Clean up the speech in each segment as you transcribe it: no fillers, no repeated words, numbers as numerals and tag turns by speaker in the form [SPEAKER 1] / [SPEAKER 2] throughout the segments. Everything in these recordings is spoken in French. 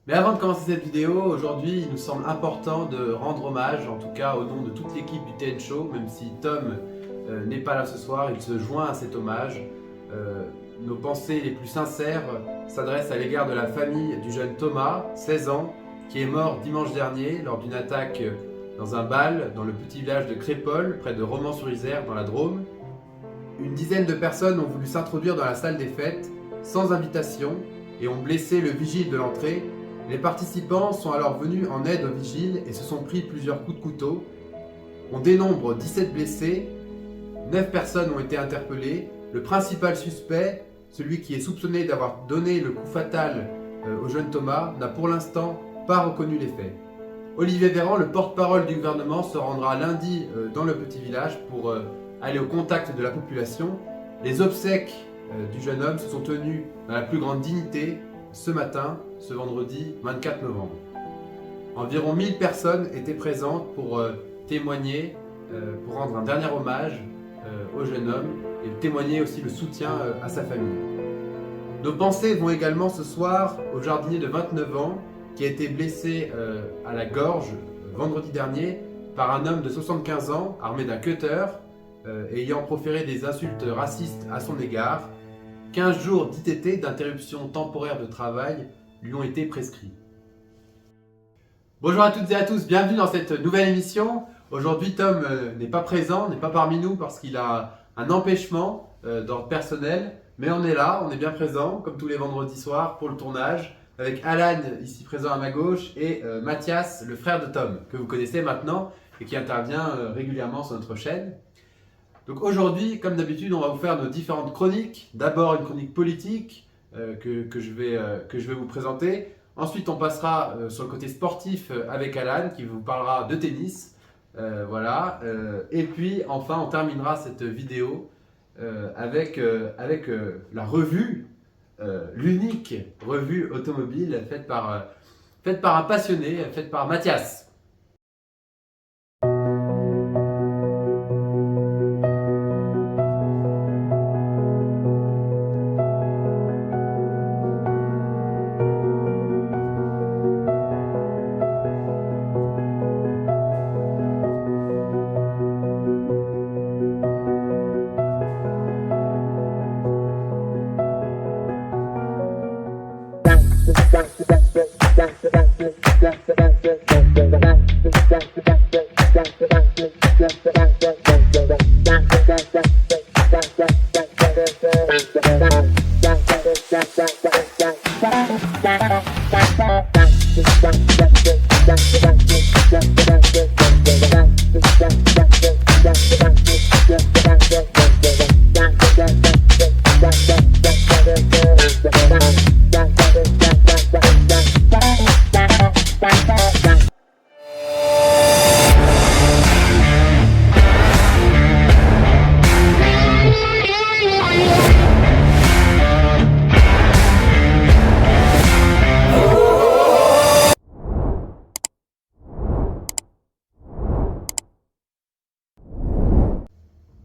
[SPEAKER 1] Mais avant de commencer cette vidéo, aujourd'hui il nous semble important de rendre hommage, en tout cas au nom de toute l'équipe du TN Show, même si Tom n'est pas là ce soir, il se joint à cet hommage. Nos pensées les plus sincères s'adressent à l'égard de la famille du jeune Thomas, 16 ans, qui est mort dimanche dernier lors d'une attaque dans un bal dans le petit village de Crépol, près de Romans-sur-Isère, dans la Drôme. Une dizaine de personnes ont voulu s'introduire dans la salle des fêtes sans invitation et ont blessé le vigile de l'entrée. Les participants sont alors venus en aide au vigile et se sont pris plusieurs coups de couteau. On dénombre 17 blessés, 9 personnes ont été interpellées. Le principal suspect, celui qui est soupçonné d'avoir donné le coup fatal au jeune Thomas, n'a pour l'instant pas reconnu les faits. Olivier Véran, le porte-parole du gouvernement, se rendra lundi dans le petit village pour aller au contact de la population. Les obsèques du jeune homme se sont tenues dans la plus grande dignité ce matin, ce vendredi 24 novembre. Environ 1000 personnes étaient présentes pour témoigner, pour rendre un dernier hommage au jeune homme et témoigner aussi le soutien à sa famille. Nos pensées vont également ce soir au jardinier de 29 ans qui a été blessé à la gorge vendredi dernier par un homme de 75 ans armé d'un cutter ayant proféré des insultes racistes à son égard. 15 jours d'ITT, d'interruption temporaire de travail, lui ont été prescrits. Bonjour à toutes et à tous, bienvenue dans cette nouvelle émission. Aujourd'hui, Tom n'est pas présent, n'est pas parmi nous parce qu'il a un empêchement d'ordre personnel. Mais on est là, on est bien présent, comme tous les vendredis soirs, pour le tournage, avec Alan, ici présent à ma gauche, et Mathias, le frère de Tom, que vous connaissez maintenant et qui intervient régulièrement sur notre chaîne. Donc aujourd'hui, comme d'habitude, on va vous faire nos différentes chroniques. D'abord une chronique politique que je vais vous présenter. Ensuite, on passera sur le côté sportif avec Alan qui vous parlera de tennis. Voilà. Et puis enfin, on terminera cette vidéo avec la revue, l'unique revue automobile faite par un passionné, faite par Mathias.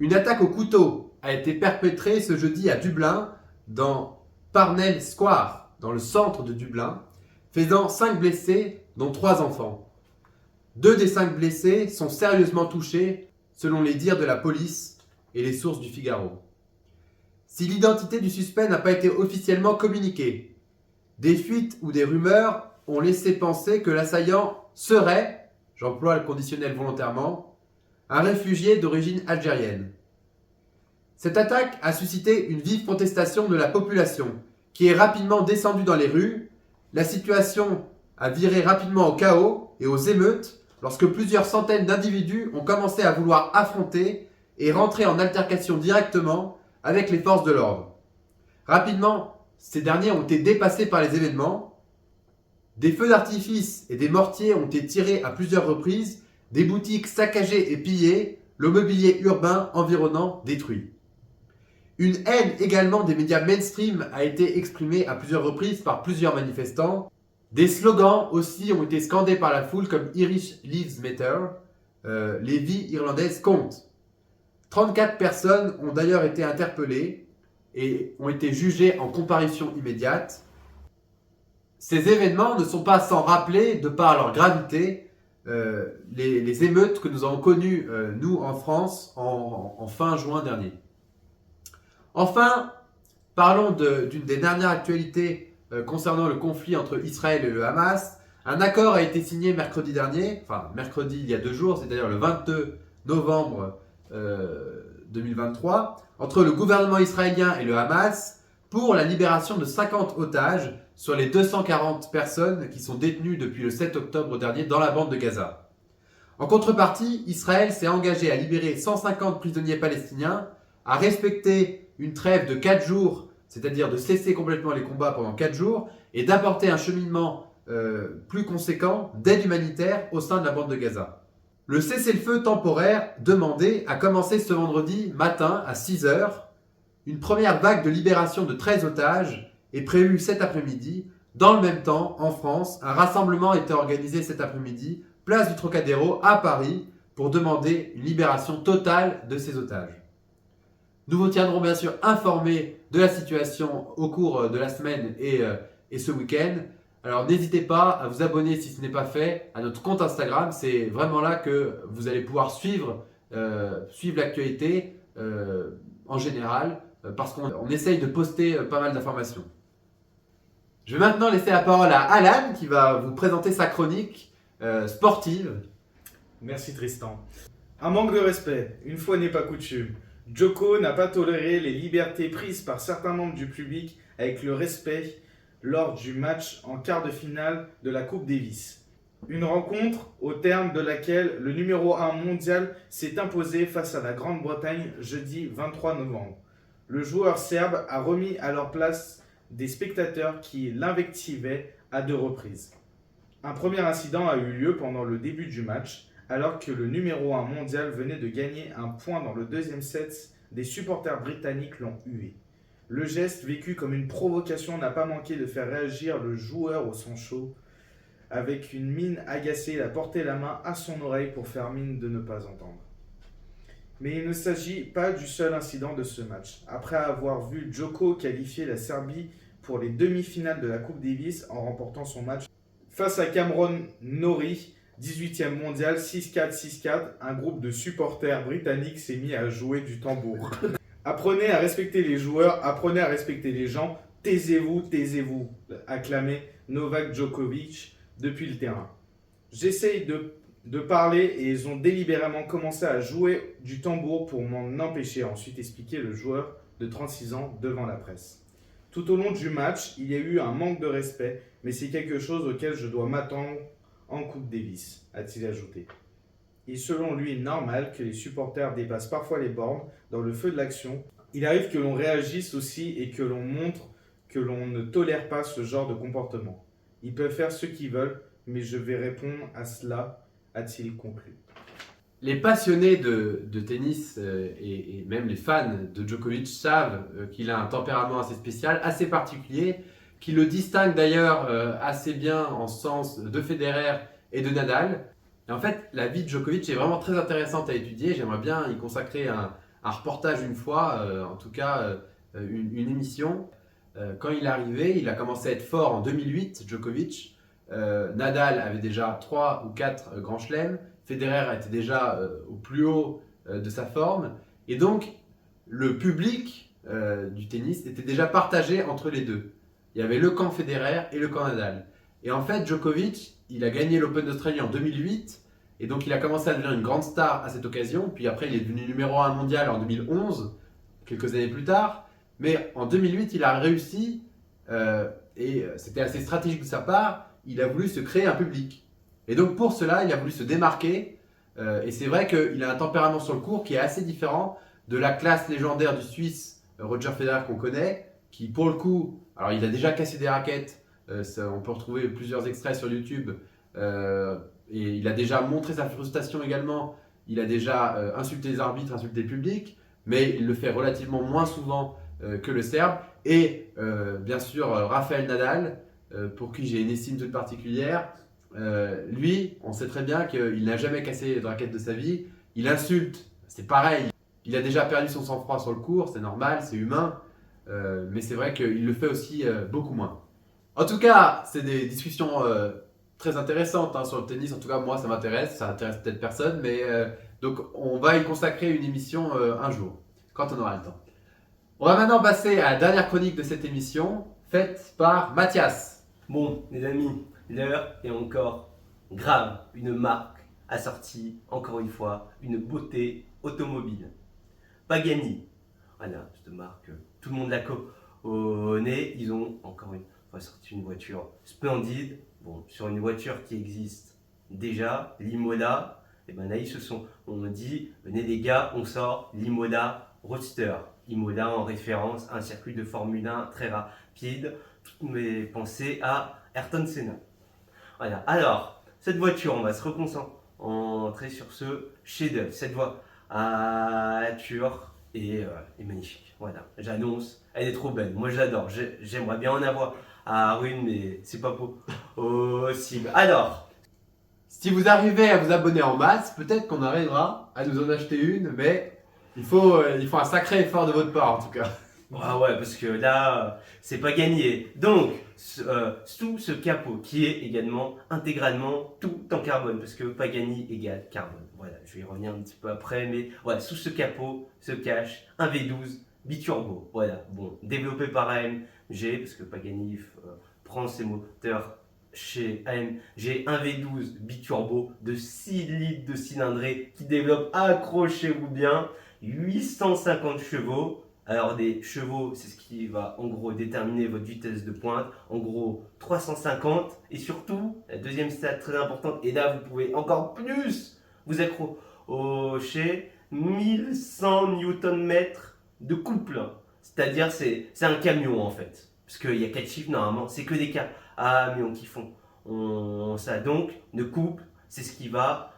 [SPEAKER 1] Une attaque au couteau a été perpétrée ce jeudi à Dublin, dans Parnell Square, dans le centre de Dublin, faisant 5 blessés, dont 3 enfants. 2 des 5 blessés sont sérieusement touchés, selon les dires de la police et les sources du Figaro. Si l'identité du suspect n'a pas été officiellement communiquée, des fuites ou des rumeurs ont laissé penser que l'assaillant serait, j'emploie le conditionnel volontairement, un réfugié d'origine algérienne. Cette attaque a suscité une vive protestation de la population, qui est rapidement descendue dans les rues. La situation a viré rapidement au chaos et aux émeutes lorsque plusieurs centaines d'individus ont commencé à vouloir affronter et rentrer en altercation directement avec les forces de l'ordre. Rapidement, ces derniers ont été dépassés par les événements. Des feux d'artifice et des mortiers ont été tirés à plusieurs reprises, des boutiques saccagées et pillées, le mobilier urbain environnant détruit. Une haine également des médias mainstream a été exprimée à plusieurs reprises par plusieurs manifestants. Des slogans aussi ont été scandés par la foule comme Irish Lives Matter, les vies irlandaises comptent. 34 personnes ont d'ailleurs été interpellées et ont été jugées en comparution immédiate. Ces événements ne sont pas sans rappeler, de par leur gravité, les émeutes que nous avons connues, nous, en France, en fin juin dernier. Enfin, parlons d'une des dernières actualités concernant le conflit entre Israël et le Hamas. Un accord a été signé mercredi dernier, enfin mercredi il y a 2 jours, c'est-à-dire le 22 novembre 2023, entre le gouvernement israélien et le Hamas pour la libération de 50 otages sur les 240 personnes qui sont détenues depuis le 7 octobre dernier dans la bande de Gaza. En contrepartie, Israël s'est engagé à libérer 150 prisonniers palestiniens, à respecter une trêve de 4 jours, c'est-à-dire de cesser complètement les combats pendant 4 jours, et d'apporter un cheminement plus conséquent d'aide humanitaire au sein de la bande de Gaza. Le cessez-le-feu temporaire demandé a commencé ce vendredi matin à 6 h. Une première vague de libération de 13 otages est prévue cet après-midi. Dans le même temps, en France, un rassemblement a été organisé cet après-midi, place du Trocadéro à Paris, pour demander une libération totale de ces otages. Nous vous tiendrons bien sûr informés de la situation au cours de la semaine et ce week-end. Alors n'hésitez pas à vous abonner si ce n'est pas fait à notre compte Instagram. C'est vraiment là que vous allez pouvoir suivre l'actualité en général, parce qu'on essaye de poster pas mal d'informations. Je vais maintenant laisser la parole à Alan qui va vous présenter sa chronique sportive.
[SPEAKER 2] Merci Tristan. Un manque de respect, une fois n'est pas coutume. Djoko n'a pas toléré les libertés prises par certains membres du public avec le respect lors du match en quart de finale de la Coupe Davis. Une rencontre au terme de laquelle le numéro 1 mondial s'est imposé face à la Grande-Bretagne jeudi 23 novembre. Le joueur serbe a remis à leur place des spectateurs qui l'invectivaient à 2 reprises. Un premier incident a eu lieu pendant le début du match, alors que le numéro 1 mondial venait de gagner un point dans le deuxième set. Des supporters britanniques l'ont hué. Le geste, vécu comme une provocation, n'a pas manqué de faire réagir le joueur au sang chaud. Avec une mine agacée, il a porté la main à son oreille pour faire mine de ne pas entendre. Mais il ne s'agit pas du seul incident de ce match. Après avoir vu Djoko qualifier la Serbie pour les demi-finales de la Coupe Davis en remportant son match face à Cameron Norrie, 18e mondial, 6-4, 6-4, un groupe de supporters britanniques s'est mis à jouer du tambour. Apprenez à respecter les joueurs, apprenez à respecter les gens, taisez-vous, taisez-vous, acclamait Novak Djokovic depuis le terrain. J'essaye de parler et ils ont délibérément commencé à jouer du tambour pour m'en empêcher, a ensuite expliqué le joueur de 36 ans devant la presse. Tout au long du match, il y a eu un manque de respect, mais c'est quelque chose auquel je dois m'attendre en Coupe Davis, a-t-il ajouté. Il est selon lui normal que les supporters dépassent parfois les bornes dans le feu de l'action. Il arrive que l'on réagisse aussi et que l'on montre que l'on ne tolère pas ce genre de comportement. Ils peuvent faire ce qu'ils veulent, mais je vais répondre à cela, a-t-il conclu.
[SPEAKER 1] Les passionnés de tennis et même les fans de Djokovic savent qu'il a un tempérament assez spécial, assez particulier, qui le distingue d'ailleurs assez bien en sens de Federer et de Nadal. Et en fait, la vie de Djokovic est vraiment très intéressante à étudier. J'aimerais bien y consacrer un reportage une fois, en tout cas une émission. Quand il est arrivé, il a commencé à être fort en 2008, Djokovic. Nadal avait déjà 3 ou 4 grands chelems. Federer était déjà au plus haut de sa forme. Et donc, le public du tennis était déjà partagé entre les deux. Il y avait le camp Federer et le camp Nadal. Et en fait, Djokovic, il a gagné l'Open d'Australie en 2008. Et donc, il a commencé à devenir une grande star à cette occasion. Puis après, il est devenu numéro 1 mondial en 2011, quelques années plus tard. Mais en 2008, il a réussi, et c'était assez stratégique de sa part, il a voulu se créer un public. Et donc pour cela, il a voulu se démarquer. Et c'est vrai qu'il a un tempérament sur le court qui est assez différent de la classe légendaire du Suisse Roger Federer qu'on connaît, qui pour le coup, alors il a déjà cassé des raquettes, on peut retrouver plusieurs extraits sur YouTube, et il a déjà montré sa frustration également, il a déjà insulté les arbitres, insulté le public, mais il le fait relativement moins souvent que le Serbe. Et bien sûr Rafael Nadal, pour qui j'ai une estime toute particulière. Lui, on sait très bien qu'il n'a jamais cassé de raquette de sa vie. Il insulte, c'est pareil. Il a déjà perdu son sang-froid sur le court, c'est normal, c'est humain. Mais c'est vrai qu'il le fait aussi beaucoup moins. En tout cas, c'est des discussions très intéressantes hein, sur le tennis. En tout cas, moi, ça intéresse peut-être personne, mais donc on va y consacrer une émission un jour, quand on aura le temps. On va maintenant passer à la dernière chronique de cette émission, faite par Mathias.
[SPEAKER 3] Bon, les amis, l'heure est encore grave. Une marque a sorti, encore une fois, une beauté automobile. Pagani. Voilà, cette marque, tout le monde la connaît. Ils ont, encore une fois, sorti une voiture splendide. Bon, sur une voiture qui existe déjà, l'Imola. Et ben là, on dit, venez les gars, on sort l'Imola Roadster. Imola en référence à un circuit de Formule 1 très rapide. Toutes mes pensées à Ayrton Senna. Voilà. Alors, cette voiture, on va se reconcentrer sur ce chef-d'œuvre. Cette voiture est magnifique. Voilà. J'annonce, elle est trop belle. Moi, je l'adore. J'aimerais bien en avoir à une, mais c'est pas possible. Alors,
[SPEAKER 1] si vous arrivez à vous abonner en masse, peut-être qu'on arrivera à nous en acheter une, mais il faut un sacré effort de votre part en tout cas.
[SPEAKER 3] ouais, parce que là, c'est pas gagné. Donc, sous ce capot, qui est également intégralement tout en carbone, parce que Pagani égale carbone. Voilà, je vais y revenir un petit peu après, mais voilà, sous ce capot se cache un V12 biturbo. Voilà, bon, développé par AMG, parce que Pagani prend ses moteurs chez AMG, un V12 biturbo de 6 litres de cylindrée qui développe, accrochez-vous bien, 850 chevaux. Alors des chevaux, c'est ce qui va en gros déterminer votre vitesse de pointe. En gros 350 et surtout, la deuxième stat très importante, et là vous pouvez encore plus vous accrocher, 1100 Nm de couple. C'est-à-dire c'est un camion en fait. Parce qu'il y a 4 chiffres normalement, c'est que des camions qui font ça. Donc le couple, c'est ce qui va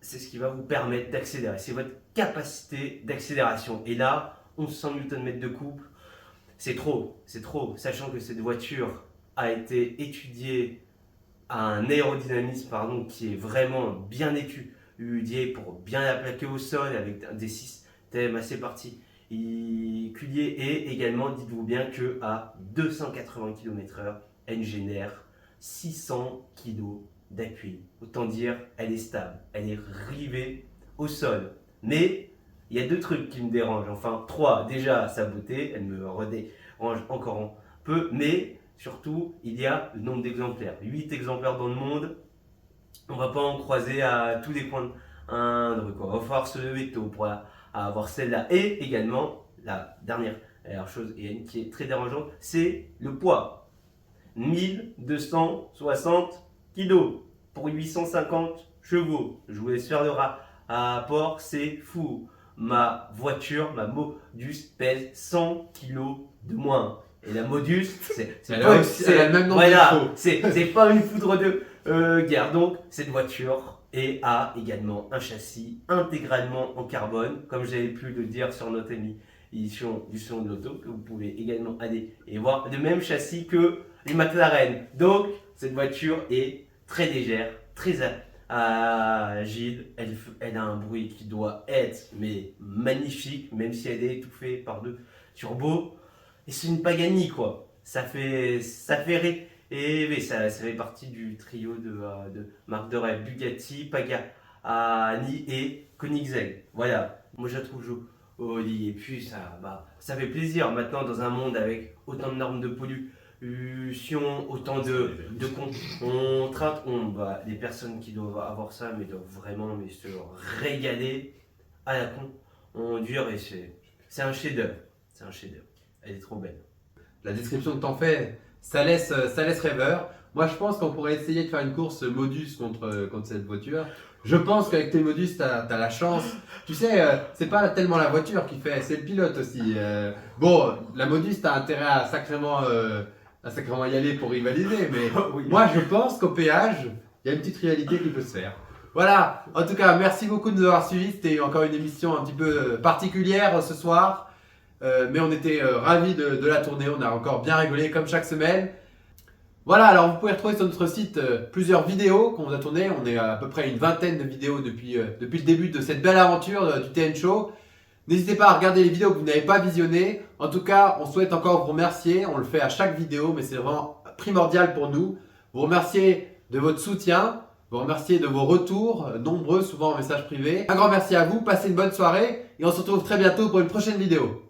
[SPEAKER 3] vous permettre d'accélérer. C'est votre capacité d'accélération. Et là, 1100 Nm de couple, c'est trop, sachant que cette voiture a été étudiée à un aérodynamisme qui est vraiment bien étudié pour bien la plaquer au sol avec des systèmes assez particuliers et également, dites-vous bien qu'à 280 km/h, elle génère 600 kg d'appui. Autant dire, elle est stable, elle est rivée au sol. Mais il y a deux trucs qui me dérangent, enfin 3. Déjà, sa beauté, elle me redérange encore un peu, mais surtout, il y a le nombre d'exemplaires. 8 exemplaires dans le monde, on va pas en croiser à tous les points de quoi. Il va falloir se lever tôt pour avoir celle-là. Et également, la dernière chose qui est très dérangeante, c'est le poids. 1260 kg pour 850 chevaux. Je vous laisse faire le rapport, c'est fou. Ma voiture, ma Modus pèse 100 kg de moins. Et la Modus, c'est
[SPEAKER 1] le même nombre de chevaux.
[SPEAKER 3] C'est pas une foudre de guerre. Donc, cette voiture a également un châssis intégralement en carbone, comme j'avais pu le dire sur notre émission du son de l'auto, que vous pouvez également aller et voir. Le même châssis que les McLaren. Donc, cette voiture est très légère, très agile, elle a un bruit qui doit être magnifique, même si elle est étouffée par deux turbos. Et c'est une Pagani quoi. Ça fait rêver. Ça fait partie du trio de marques de rêve Bugatti, Pagani et Koenigsegg. Voilà. Moi je la trouve jolie et puis ça fait plaisir maintenant dans un monde avec autant de normes de pollution, autant de contraintes. Les personnes qui doivent avoir ça doivent vraiment se régaler à la conduire et c'est un chef-d'œuvre. C'est un chef-d'œuvre. Elle est trop belle.
[SPEAKER 1] La description que t'en fais, ça laisse rêveur. Moi, je pense qu'on pourrait essayer de faire une course Modus contre cette voiture. Je pense qu'avec tes Modus, t'as la chance. Tu sais, c'est pas tellement la voiture qui fait, c'est le pilote aussi. Bon, la Modus, t'as intérêt à sacrément y aller pour rivaliser, mais
[SPEAKER 3] Oui.
[SPEAKER 1] moi, je pense qu'au péage, il y a une petite rivalité qui peut se faire. Voilà, en tout cas, merci beaucoup de nous avoir suivis. C'était encore une émission un petit peu particulière ce soir. Mais on était ravis de la tourner, on a encore bien rigolé comme chaque semaine. Voilà, alors vous pouvez retrouver sur notre site plusieurs vidéos qu'on a tournées. On est à peu près une vingtaine de vidéos depuis le début de cette belle aventure du TN Show. N'hésitez pas à regarder les vidéos que vous n'avez pas visionnées. En tout cas, on souhaite encore vous remercier. On le fait à chaque vidéo, mais c'est vraiment primordial pour nous. Vous remercier de votre soutien, vous remercier de vos retours, nombreux, souvent en message privé. Un grand merci à vous, passez une bonne soirée et on se retrouve très bientôt pour une prochaine vidéo.